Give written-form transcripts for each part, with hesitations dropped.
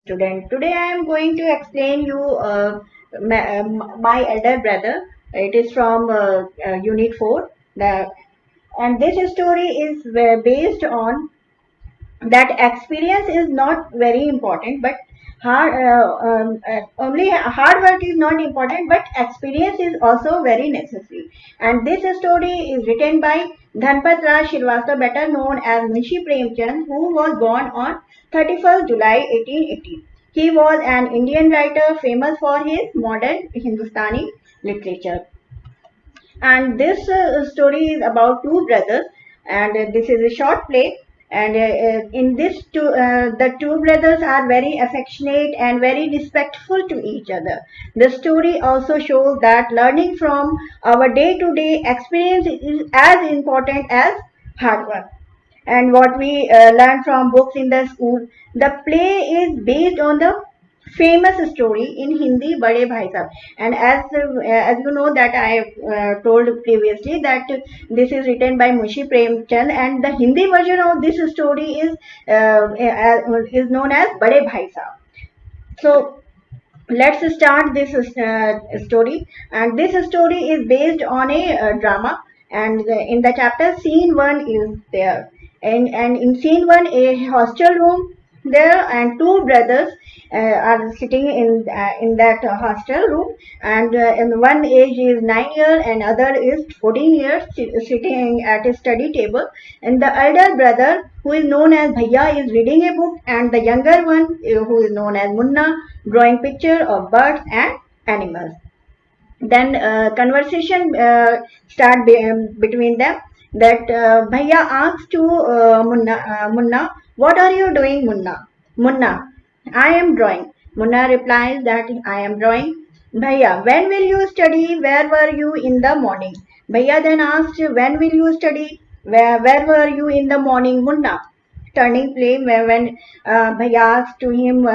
Student. Today I am going to explain you my elder brother. It is from Unit 4. And this story is based on that experience is not very important, but only hard work is not important, but experience is also very necessary. And this story is written by Dhanpat Raj Shrivastava, better known as Munshi Premchand, who was born on 31st July 1880. He was an Indian writer famous for his modern Hindustani literature. And this story is about two brothers, and this is a short play. And in this the two brothers are very affectionate and very respectful to each other. The story also shows that learning from our day to day experience is as important as hard work. And what we learn from books in the school, the play is based on the famous story in Hindi, Bade Bhai Sahab. And as you know that I told previously that this is written by Munshi Premchand, and the Hindi version of this story is known as Bade Bhai Sahab. So let's start this story. And this story is based on a drama. And in the chapter, scene 1 is there. And in scene 1, a hostel room there, and two brothers are sitting in that hostel room. And one age is 9 years and other is 14 years, sitting at a study table. And the elder brother, who is known as Bhaiya, is reading a book, and the younger one, who is known as Munna, drawing picture of birds and animals. Then conversation between them. That Bhaiya asks to Munna, what are you doing, Munna, I am drawing. Munna replies that I am drawing. Bhaiya, when will you study? Where were you in the morning? Bhaiya then asked, when will you study? Where were you in the morning, Munna? Turning flame when Bhaiya asked to him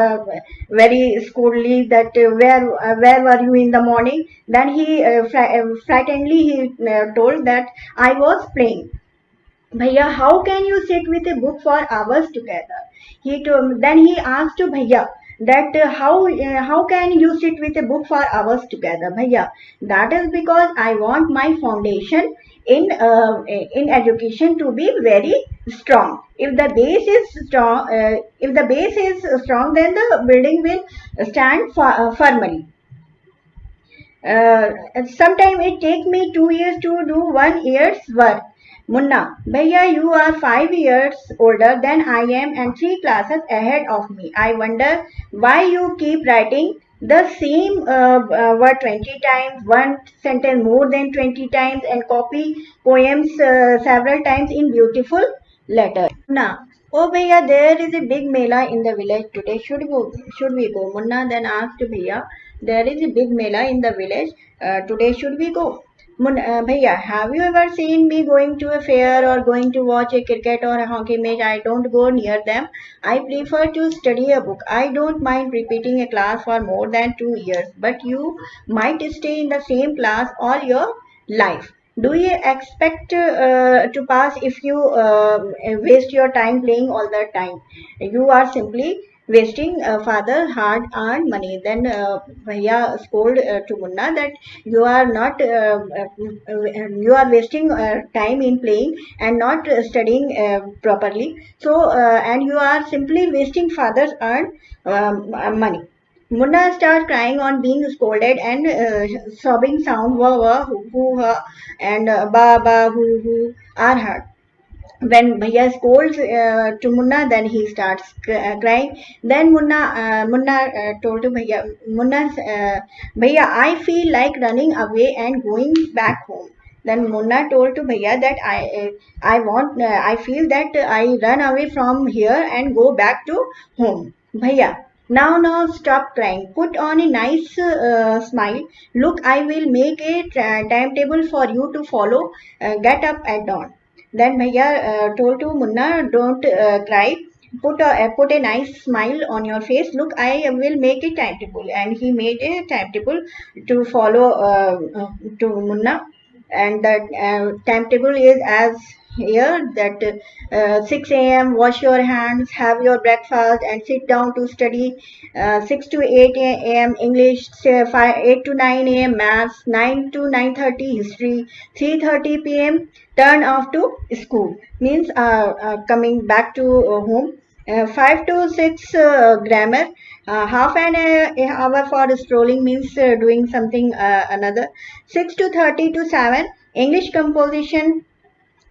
very scoldly that where were you in the morning. Then he frightenedly told that I was playing. Bhaiya, how can you sit with a book for hours together? Then he asked to Bhaiya that how can you sit with a book for hours together, Bhaiya? That is because I want my foundation in education to be very strong. If the base is strong, then the building will stand firmly. Sometime it take me 2 years to do 1 year's work. Munna, Bhaiya, you are 5 years older than I am and 3 classes ahead of me. I wonder why you keep writing the same word 20 times, one sentence more than 20 times, and copy poems several times in beautiful letters. Munna, oh Bhaiya, there is a big mela in the village today. Should we go? Munna then asked Bhaiya, there is a big mela in the village. Today should we go? Bhaiya, have you ever seen me going to a fair or going to watch a cricket or a hockey match? I don't go near them. I prefer to study a book. I don't mind repeating a class for more than 2 years, but you might stay in the same class all your life. Do you expect to pass if you waste your time playing all the time? You are simply wasting father hard earned money. Then Bhaiya scold to Munna that you are not you are wasting time in playing and not studying properly. So and you are simply wasting father's earned money. Munna starts crying on being scolded, and sobbing sound wah wah hoo ha and ba ba hoo are heard. When Bhaiya scolds to Munna, then he starts crying. Then Munna told to Bhaiya, I feel like running away and going back home. Then Munna told to Bhaiya that I feel that I run away from here and go back to home. Bhaiya, now stop crying. Put on a nice smile. Look, I will make a timetable for you to follow. Get up at dawn. Then Bhaiya told to Munna, don't cry. Put a nice smile on your face. Look, I will make a timetable. And he made a timetable to follow to Munna. And the timetable is as here that 6 a.m. wash your hands, have your breakfast, and sit down to study. 6 to 8 a.m. English, 8 to 9 a.m. maths, 9 to 9:30 history, 3:30 p.m. turn off to school, means coming back to home. 5 to 6 grammar, half an hour for strolling, means doing something another. 6 to 30 to 7 English composition,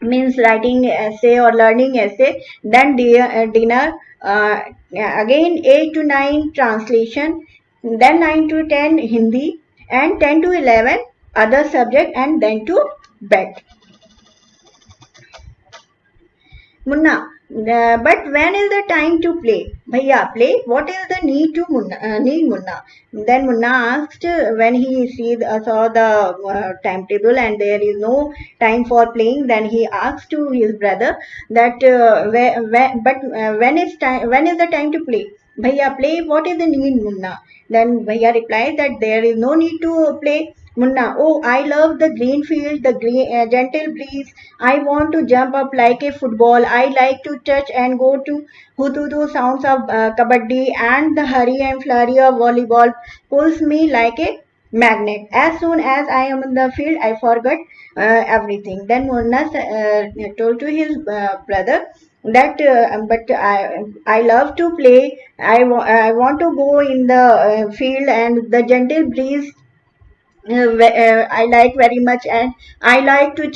means writing essay or learning essay. Then dinner, again 8 to 9 translation, then 9 to 10 Hindi, and 10 to 11 other subject, and then to bed. Munna, but when is the time to play? Bhaiya, play. What is the need to need Munna? Then Munna asked when he saw the timetable and there is no time for playing. Then he asked to his brother that when is time? When is the time to play? Bhaiya, play. What is the need, Munna? Then Bhaiya replied that there is no need to play. Munna, oh, I love the green field, the gentle breeze. I want to jump up like a football. I like to touch and go to hututu sounds of kabaddi, and the hurry and flurry of volleyball pulls me like a magnet. As soon as I am in the field, I forget everything. Then Munna told to his brother that but I love to play. I want to go in the field, and the gentle breeze I like very much, and I like to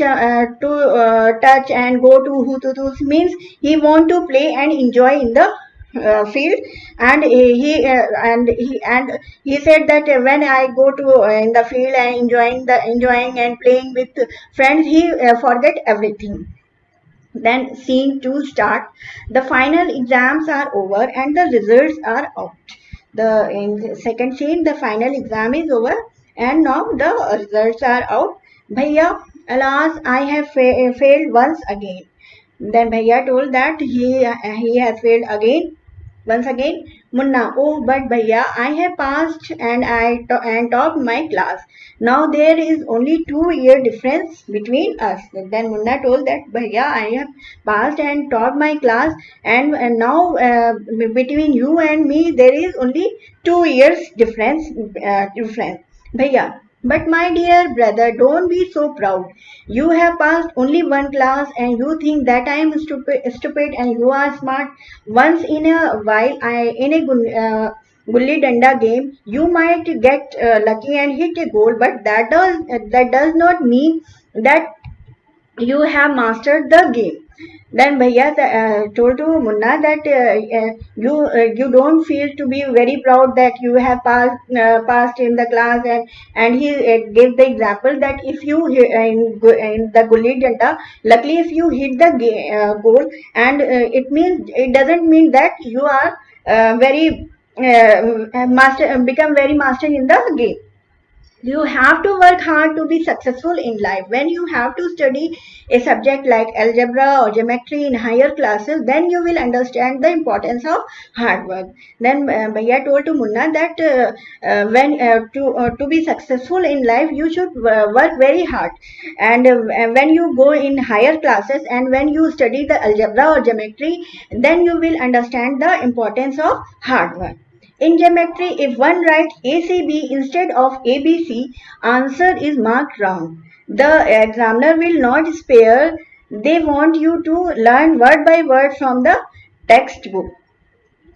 touch and go to hututus, means he want to play and enjoy in the field. And he said that when I go to in the field and enjoying and playing with friends, he forget everything. Then scene 2 start. The final exams are over and the results are out. The in the second scene, the final exam is over and now the results are out. Bhaiya, alas, I have failed once again. Then Bhaiya told that he has failed again. Once again, Munna, oh, but Bhaiya, I have passed and and topped my class. Now there is only 2 year difference between us. Then Munna told that Bhaiya, I have passed and topped my class, and now between you and me there is only 2 years difference. Bhaiya, but my dear brother, don't be so proud. You have passed only one class and you think that I am stupid and you are smart. Once in a while, in a gulli danda game, you might get lucky and hit a goal, but that does not mean that you have mastered the game. Then Bhaiya told to Munna that you don't feel to be very proud that you have passed in the class, and he gave the example that if you in the gulli danta, luckily if you hit the goal, and it doesn't mean that you are very master become very master in the game. You have to work hard to be successful in life. When you have to study a subject like algebra or geometry in higher classes, then you will understand the importance of hard work. Then Bhaiya told to Munna that when to be successful in life, you should work very hard. And when you go in higher classes and when you study the algebra or geometry, then you will understand the importance of hard work. In geometry, if one writes ACB instead of ABC, answer is marked wrong. The examiner will not spare. They want you to learn word by word from the textbook.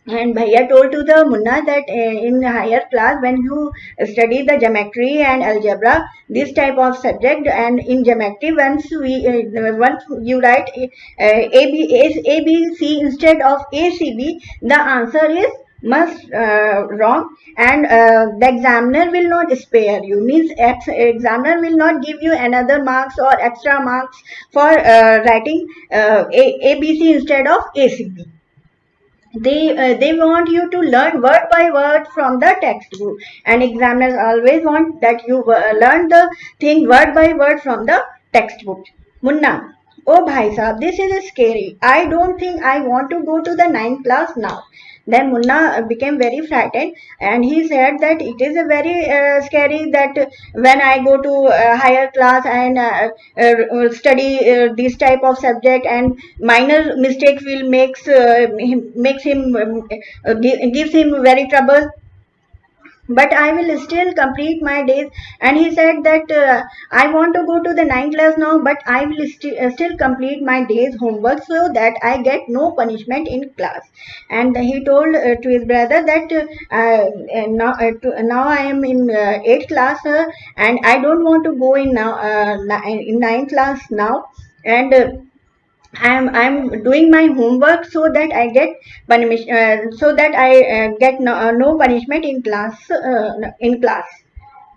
And Bhaiya told to the Munna that in higher class, when you study the geometry and algebra, this type of subject, and in geometry, once you write ABC instead of ACB, the answer is must wrong, and the examiner will not spare you, means examiner will not give you another marks or extra marks for writing ABC instead of ACB. They want you to learn word by word from the textbook, and examiners always want that you learn the thing word by word from the textbook. Munna, Oh bhai sahab, this is scary. I don't think I want to go to the ninth class now. Then Munna became very frightened and he said that it is a very scary that when I go to higher class and study this type of subject and minor mistake will makes him gives him very trouble, but I will still complete my days. And he said that I want to go to the ninth class now, but I will still complete my days homework so that I get no punishment in class. And he told to his brother that now I am in 8th class and I don't want to go in now in ninth class now. And I'm doing my homework so that I get punishment, so that I get no punishment in class.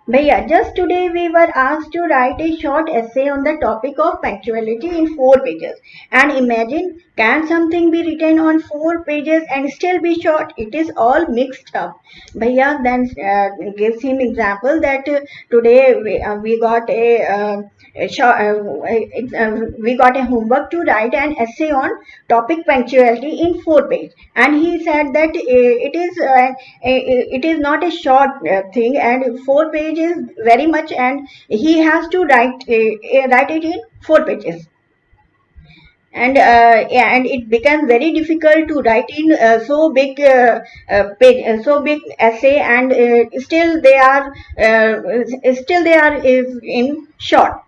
Bhaiya, just today we were asked to write a short essay on the topic of punctuality in 4 pages. And imagine, can something be written on 4 pages and still be short? It is all mixed up. Bhaiya then gives him example that today we got a short, we got a homework to write an essay on topic punctuality in 4 pages, and he said that it is not a short thing, and 4 pages is very much, and he has to write it in 4 pages. And and it becomes very difficult to write in so big essay, and still they are in short.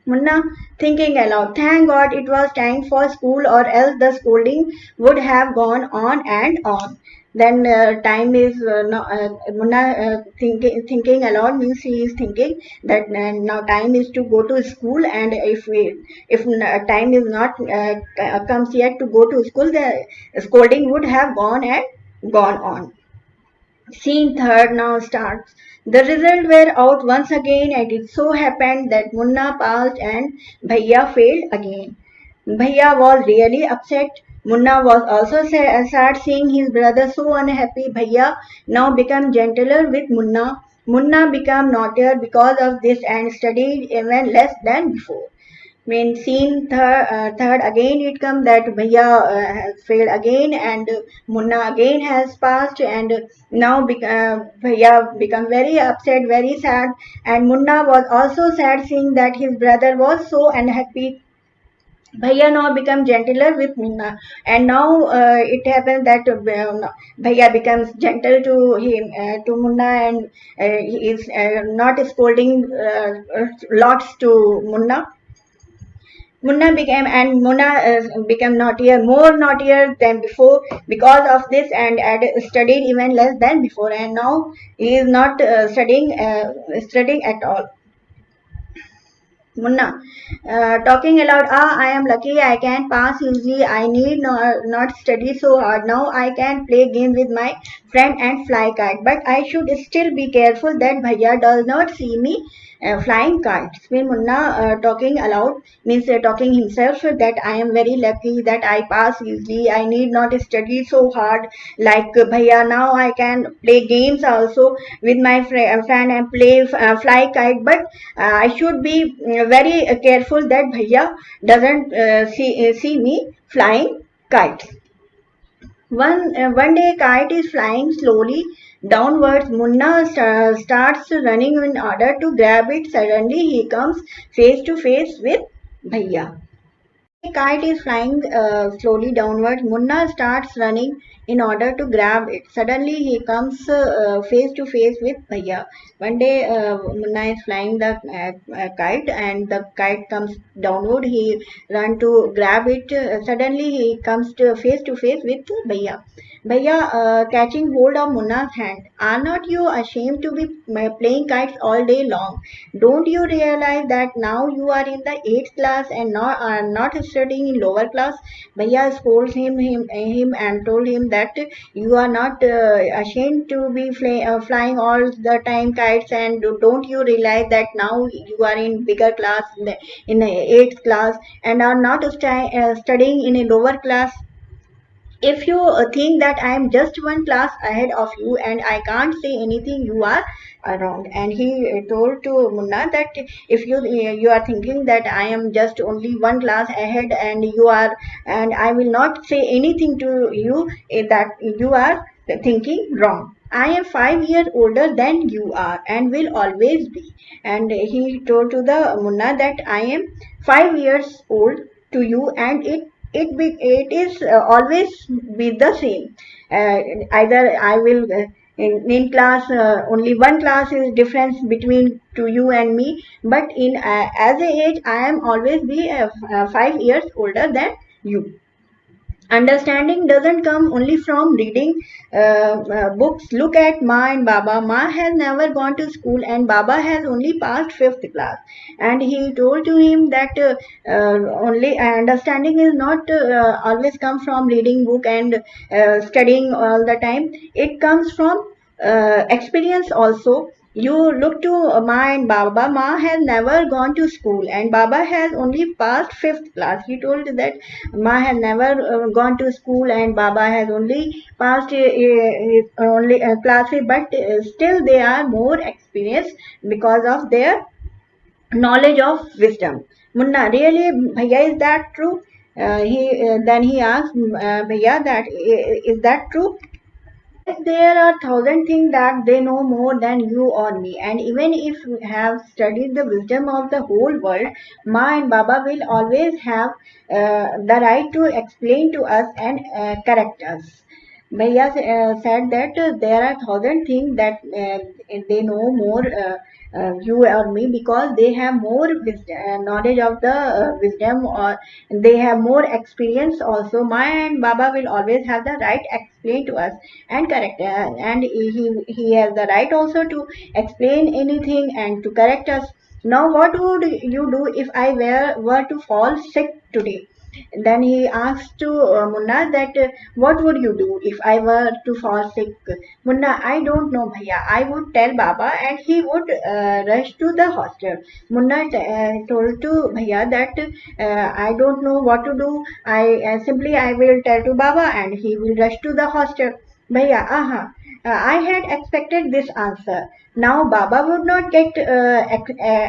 Munna thinking aloud, thank God it was time for school, or else the scolding would have gone on and on. Then time is Munna thinking aloud means he is thinking that now time is to go to school, and if time is not comes yet to go to school, the scolding would have gone and gone on. Scene third now starts. The results were out once again, and it so happened that Munna passed and Bhaiya failed again. Bhaiya was really upset. Munna was also sad seeing his brother so unhappy. Bhaiya now became gentler with Munna. Munna became naughtier because of this and studied even less than before. When scene third again it comes that Bhaiya has failed again, and Munna again has passed, and now Bhaiya become very upset, very sad, and Munna was also sad seeing that his brother was so unhappy. Bhaiya now become gentler with Munna, and now it happens that Bhaiya becomes gentle to him, to Munna, and he is not scolding lots to Munna. Munna became naughtier, more naughtier than before because of this, and had studied even less than before. And now he is not studying at all. Munna, talking aloud, I am lucky I can pass easily. I need not study so hard. Now I can play games with my friend and fly kite. But I should still be careful that Bhaiya does not see me flying kites. When Munna talking aloud means talking himself that I am very lucky that I pass easily. I need not study so hard like Bhaiya. Now I can play games also with my friend and play fly kite. But I should be very careful that Bhaiya doesn't see me flying kites. One day, kite is flying slowly downwards. Munna starts running in order to grab it. Suddenly, he comes face to face with Bhaiya. The kite is flying slowly downwards. Munna starts running in order to grab it. Suddenly, he comes face to face with Bhaiya. One day, Munna is flying the kite, and the kite comes downward. He run to grab it. Suddenly, he comes to face with Bhaiya. Bhaiya catching hold of Munna's hand. Are not you ashamed to be playing kites all day long? Don't you realize that now you are in the 8th class and are not studying in lower class? Bhaiya scolds him and told him that you are not ashamed to be flying all the time kites, and don't you realize that now you are in bigger class, in the 8th class, and are not studying in a lower class? If you think that I am just one class ahead of you and I can't say anything, you are wrong. And he told to Munna that if you are thinking that I am just only one class ahead and you are, and I will not say anything to you, that you are thinking wrong. I am 5 years older than you are and will always be. And he told to the Munna that I am 5 years old to you, and it is always be the same. Either I will in class, only one class is difference between to you and me, but in as a age I am always be 5 years older than you. Understanding doesn't come only from reading books. Look at Ma and Baba. Ma has never gone to school and Baba has only passed fifth class. And he told to him that only understanding is not always come from reading book and studying all the time. It comes from experience also. You look to Ma and Baba. Ma has never gone to school and Baba has only passed fifth class. He told that Ma has never gone to school and Baba has only passed only class fifth, but still they are more experienced because of their knowledge of wisdom. Munna, really, Bhaiya, is that true? He then he asked Bhaiya that is that true? There are thousand things that they know more than you or me, and even if you have studied the wisdom of the whole world, Ma and Baba will always have the right to explain to us and correct us. Bhaiya said that there are thousand things that they know more you or me because they have more knowledge of the wisdom, or they have more experience also. Maya and Baba will always have the right explain to us and correct, and he has the right also to explain anything and to correct us. Now what would you do if I were to fall sick today? Then he asked to Munna that what would you do if I were to fall sick? Munna, I don't know, Bhaiya. I would tell Baba and he would rush to the hospital. Munna told to Bhaiya that I don't know what to do. I will tell to Baba and he will rush to the hospital. Bhaiya, I had expected this answer. Now Baba would not get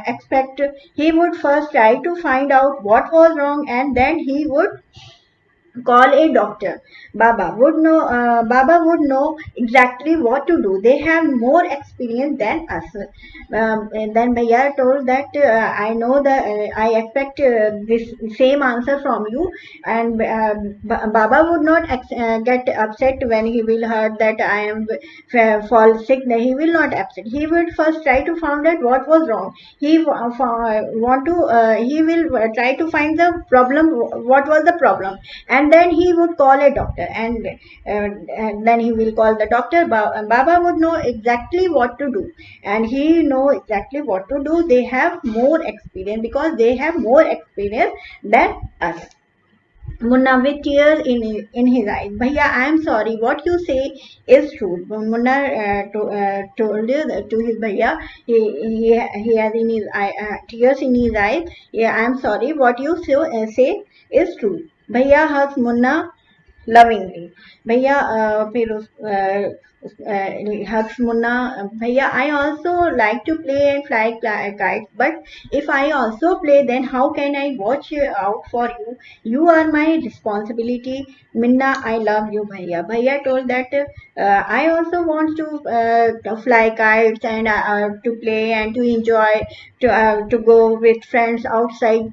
expect. He would first try to find out what was wrong and then he would call a doctor. Baba would know exactly what to do. They have more experience than us. And then Bhaiya told that I know that I expect this same answer from you, and Baba would not get upset when he will heard that I am fall sick. He will not upset. He will first try to find out what was wrong. He will try to find the problem, what was the problem, and then he would call a doctor, and then he will call the doctor. Baba would know exactly what to do, and he know exactly what to do. They have more experience because they have more experience than us. Munna with tears in his eyes. Bhaiya, I am sorry. What you say is true. Munna told to his Bhaiya, he has in his tears in his eyes. Yeah, I am sorry. What you say is true. Bhaiya hugs Munna lovingly. भैया फिर hugs Munna. Bhaiya, I also like to play and fly kites, but if I also play, then how can I watch out for you? You are my responsibility. Minna, I love you, Bhaiya. Bhaiya told that I also want to fly kites and to play and to enjoy, to go with friends outside.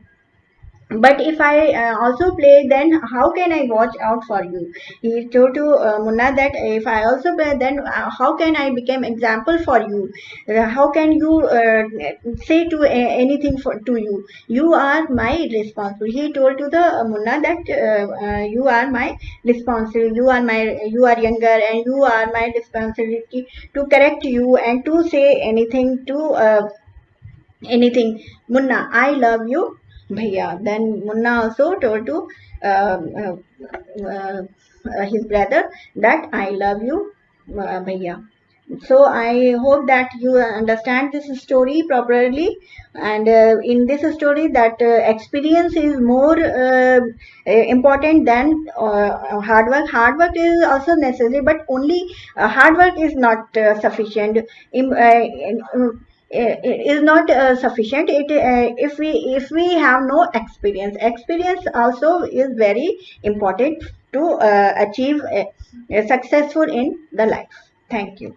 But if I also play, then how can I watch out for you? He told to Munna that if I also play, then how can I become example for you? How can you say to anything to you? You are my responsibility. He told to the Munna that you are my responsibility. You are younger and you are my responsibility to correct you and to say anything to anything. Munna, I love you, Bhaiya. Then Munna also told to his brother that I love you, Bhaiya. So I hope that you understand this story properly, and in this story that experience is more important than hard work. Hard work is also necessary, but only hard work is not sufficient. Is not sufficient. If we have no experience, experience also is very important to achieve successful in the life. Thank you.